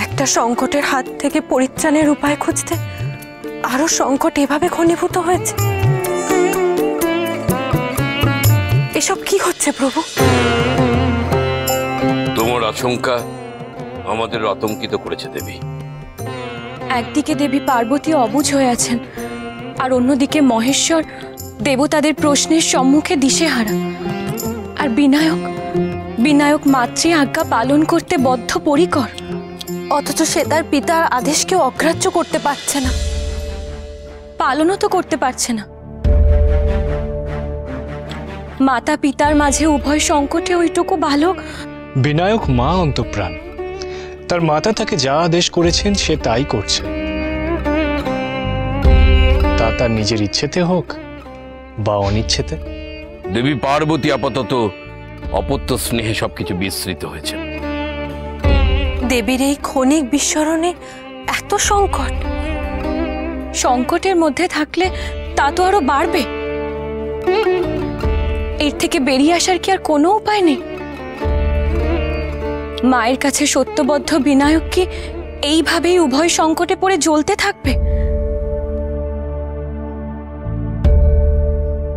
একটা সংকটের হাত থেকে পরিত্রাণের উপায় খুঁজতে আরো সংকট এভাবে ঘনীভূত হয়েছে। এসব কি হচ্ছে প্রভু? তোমার আশঙ্কা আমাদের আতঙ্কিত করেছে দেবী। একদিকে দেবী পার্বতী অবুঝ হয়ে আছেন, আর অন্যদিকে মহেশ্বর দেবতাদের প্রশ্নের সম্মুখে দিশেহারা। আর বিনায়ক মাতৃ আজ্ঞা পালন করতে বদ্ধপরিকর, অথচ সে তার পিতার আদেশকে অগ্রাহ্য করতে পারছে না, পালনও তো করতে পারছে না। মাতা পিতার মাঝে উভয় সংকটে ওইটুকু বালক। বিনায়ক মা অন্তঃপ্রাণ, তার মাতা তাকে যা আদেশ করেছেন সে তাই করছে। তা তার নিজের ইচ্ছেতে হোক বা অনিচ্ছেতে। দেবী পার্বতী আপাতত অপত্য স্নেহে সবকিছু বিস্মৃত হয়েছে। দেবীর এই ক্ষণিক বিস্মরণে এত সংকট। সংকটের মধ্যে থাকলে তা তো আরো বাড়বে। এর থেকে বেরিয়ে আসার কি আর কোনো উপায় নেই? মায়ের কাছে সত্যবদ্ধ বিনায়ক কি এইভাবেই উভয় সংকটে পড়ে জ্বলতে থাকবে?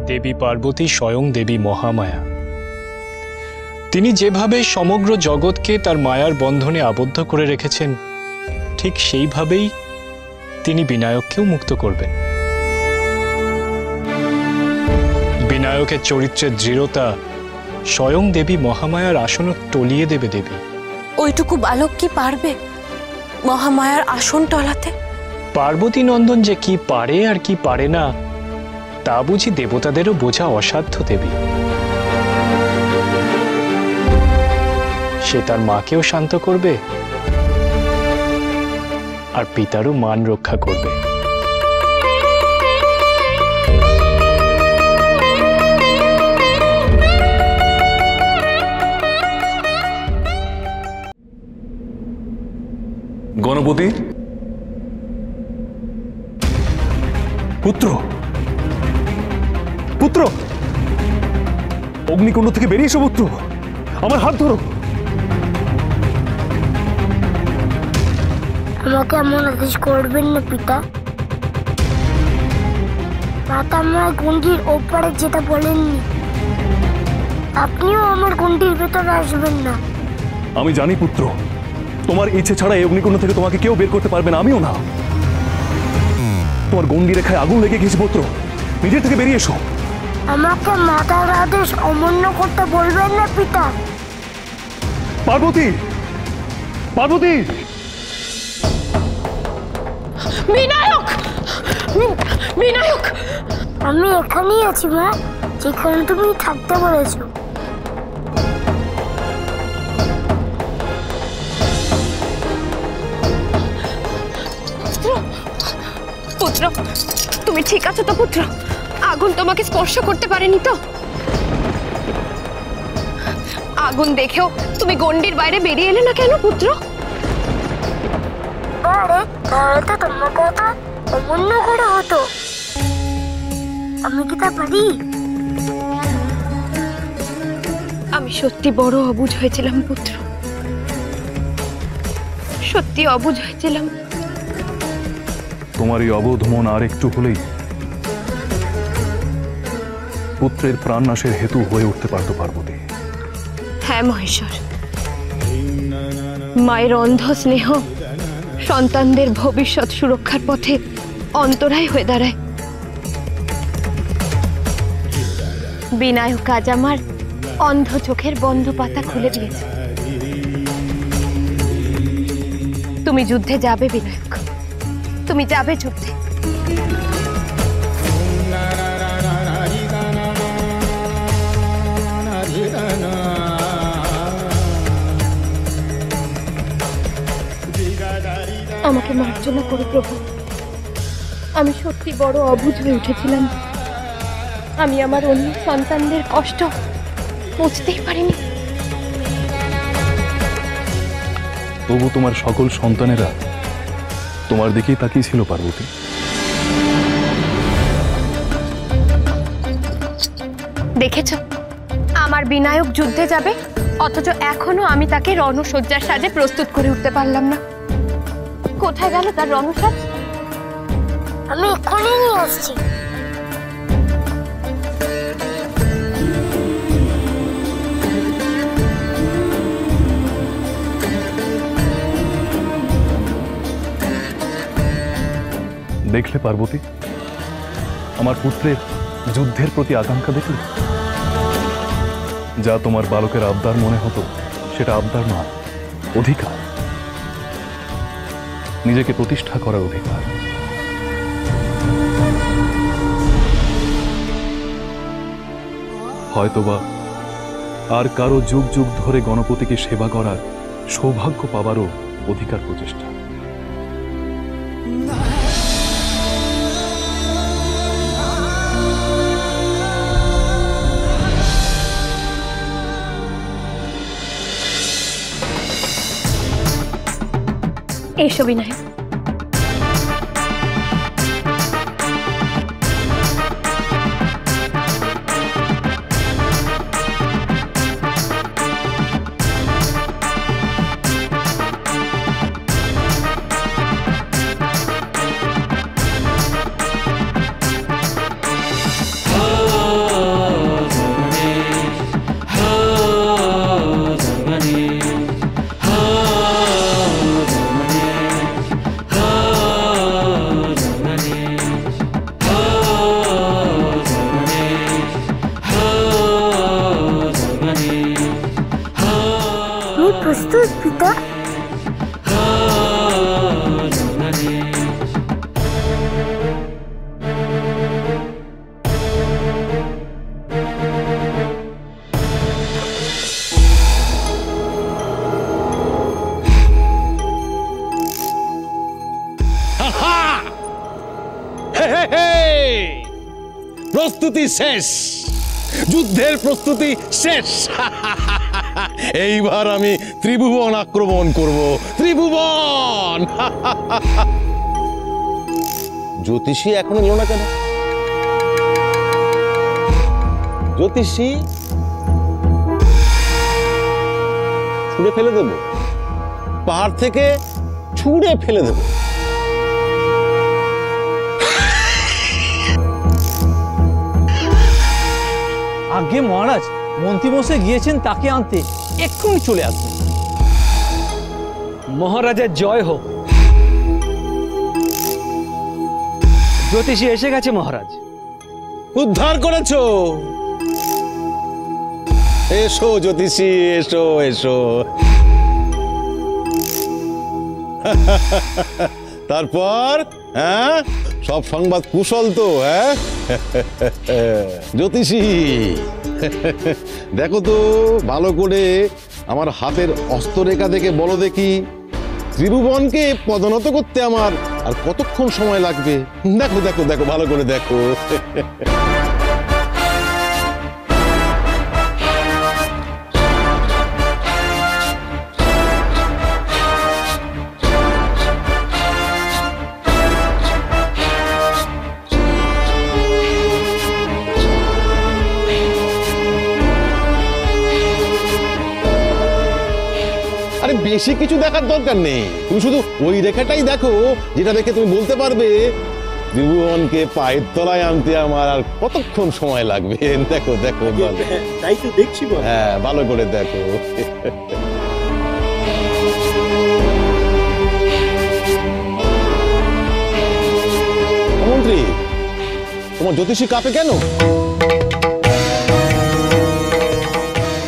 দেবী পার্বতী স্বয়ং দেবী মহামায়া। তিনি যেভাবে সমগ্র জগৎকে তার মায়ার বন্ধনে আবদ্ধ করে রেখেছেন, ঠিক সেইভাবেই তিনি বিনায়ককেও মুক্ত করবেন। বিনায়কের চরিত্রের দৃঢ়তা স্বয়ং দেবী মহামায়ার আসন টলিয়ে দেবে দেবী। ওইটুকু বালক কি পারবে মহামায়ার আসন টলাতে? পার্বতী নন্দন যে কি পারে আর কি পারে না তা বুঝি দেবতাদেরও বোঝা অসাধ্য দেবী। সে তার মাকেও শান্ত করবে আর পিতারও মান রক্ষা করবে। গণপতি পুত্র, পুত্র, অগ্নিকুণ্ড থেকে বেরিয়ে এসো পুত্র, আমার হাত ধরো। আমাকে এমন আদেশ করবেন না পিতা। মাতা আমার গণ্ডির ওপারে যেতে বলেননি। আপনিও আমার গণ্ডির ভেতরে আসবেন না। আমি জানি পুত্র, তোমার ইচ্ছে ছাড়া এই অগ্নিকুণ্ড থেকে তোমাকে কেউ বের করতে পারবে না, আমিও না। তোমার গণ্ডি রেখায় আগুন লেগে গেছে পুত্র, নিজের থেকে বেরিয়ে এসো। আমাকে মাতার আদেশ অমান্য করতে বলবেন না পিতা। পার্বতী, পার্বতী! বিনায়ক, বিনায়ক! আমি এখানেই আছি মা, যেখানে তুমি থাকতে বলেছো। পুত্র, তুমি ঠিক আছো তো পুত্র? আগুন তোমাকে স্পর্শ করতে পারেনি তো? আগুন দেখেও তুমি গণ্ডির বাইরে বেরিয়ে এলে না কেন পুত্র? আরে তাহলে তো তোমার কথা অমান্য করা হতো। আমি কি তা পারি? আমি সত্যি বড় অবুঝ হয়েছিলাম পুত্র, সত্যি অবুঝ হয়েছিলাম। তোমার এই অবোধ মন আর একটু হলেই পুত্রের প্রাণনাশের হেতু হয়ে উঠতে পারত পার্বতী। হ্যাঁ মহেশ্বর, মায়ের অন্ধ স্নেহ সন্তানদের ভবিষ্যৎ সুরক্ষার পথে অন্তরায় হয়ে দাঁড়ায়। বিনায়ক আজ আমার অন্ধ চোখের বন্ধ পাতা খুলে দিয়েছে। তুমি যুদ্ধে যাবে বিনায়ক, তুমি যাবে যুদ্ধে। আমাকে মার্জনা করো প্রভু, আমি সত্যি বড় অবুঝ হয়ে উঠেছিলাম। আমি আমার অন্য সন্তানদের কষ্ট বুঝতেই পারিনি। তবু তোমার সকল সন্তানেরা তোমার দিকেই তাকিয়েছিল পার্বতী। দেখেছ, আমার বিনায়ক যুদ্ধে যাবে, অথচ এখনো আমি তাকে রণসজ্জার সাজে প্রস্তুত করে উঠতে পারলাম না। কোথায় গেল তার রণসাজ? আমি এক্ষুনি নিয়ে আসছি। দেখলে পার্বতী, আমার পুত্রের যুদ্ধের প্রতি আকাঙ্ক্ষা দেখলে? যা তোমার বালকের আবদার মনে হতো সেটা আবদার নয়, অধিকার, নিজেকে প্রতিষ্ঠা করার অধিকার। হয়তোবা আর কারো যুগ যুগ ধরে গণপতিকে সেবা করার সৌভাগ্য পাবারও অধিকার প্রচেষ্টা। এসো বিনয়। প্রস্তুত পিতা? প্রস্তুতি শেষ, যুদ্ধের প্রস্তুতি শেষ। এইবার আমি ত্রিভুবন আক্রমণ করব, ত্রিভুবন। জ্যোতিষী এখনো এলো না কেন? জ্যোতিষী ছুঁড়ে ফেলে দেব, পাহাড় থেকে ছুঁড়ে ফেলে দেব। আগে মহারাজ, মন্ত্রীমশাই গিয়েছেন তাকে আনতে, এক্ষুনি চলে আসবেন। মহারাজের জয় হোক। জ্যোতিষী এসে গেছে মহারাজ। উদ্ধার করেছো? এসো জ্যোতিষী, এসো এসো। তারপর হ্যাঁ, সব সংবাদ কুশল তো? হ্যাঁ জ্যোতিষী, দেখো তো ভালো করে আমার হাতের হস্তরেখা দেখে বলো দেখি, ত্রিভুবনকে পদোন্নত করতে আমার আর কতক্ষণ সময় লাগবে? দেখো দেখো দেখো, ভালো করে দেখো। আরে বেশি কিছু দেখার দরকার নেই, তুমি শুধু ওই রেখাটাই দেখো, যেটা দেখে তুমি বলতে পারবে ত্রিভুবনকে পায়ের তলায় আনতে আমার আর কতক্ষণ সময় লাগবে। দেখো দেখো, তাই তো দেখছি। হ্যাঁ, ভালো করে দেখো। মন্ত্রী, তোমার জ্যোতিষী কাঁপে কেন?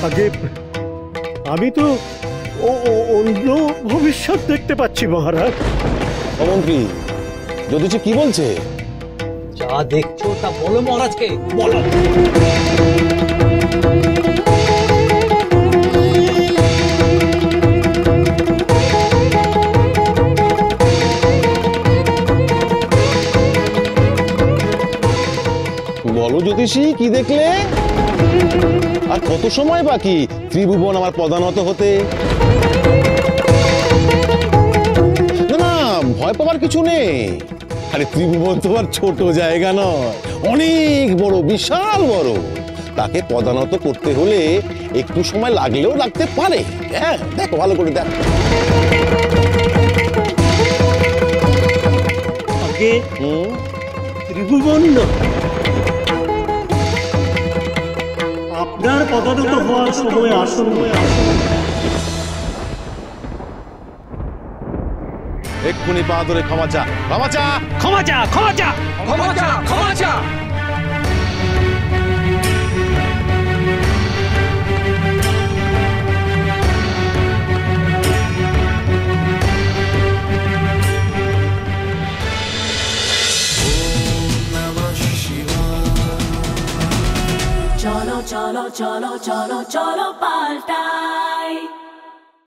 আগে আমি তো অন্য ভবিষ্যৎ দেখতে পাচ্ছি মহারাজ। মন্ত্রী, জ্যোতিষী কি বলছে? যা দেখছো তা বলো মহারাজকে, বলো। বলো জ্যোতিষী, কি দেখলে? আর কত সময় বাকি ত্রিভুবন আমার পদানত হতে? না না, ভয় পাওয়ার কিছু নেই। আরে ত্রিভুবন তো আর ছোট জায়গা নয়, অনেক বড়, বিশাল বড়। তাকে পদানত করতে হলে একটু সময় লাগলেও লাগতে পারে। হ্যাঁ, দেখো ভালো করে দেখো। আগে ত্রিভুবন না, আপনার পদানত হওয়ার সময় আসন্ন। এক্ষুনি পা ধরে ক্ষমা চা, ক্ষমা চা। ক্ষমা চা, ক্ষমা চা। ক্ষমা চা, ক্ষমা চা। cholo cholo cholo cholo cholo paltai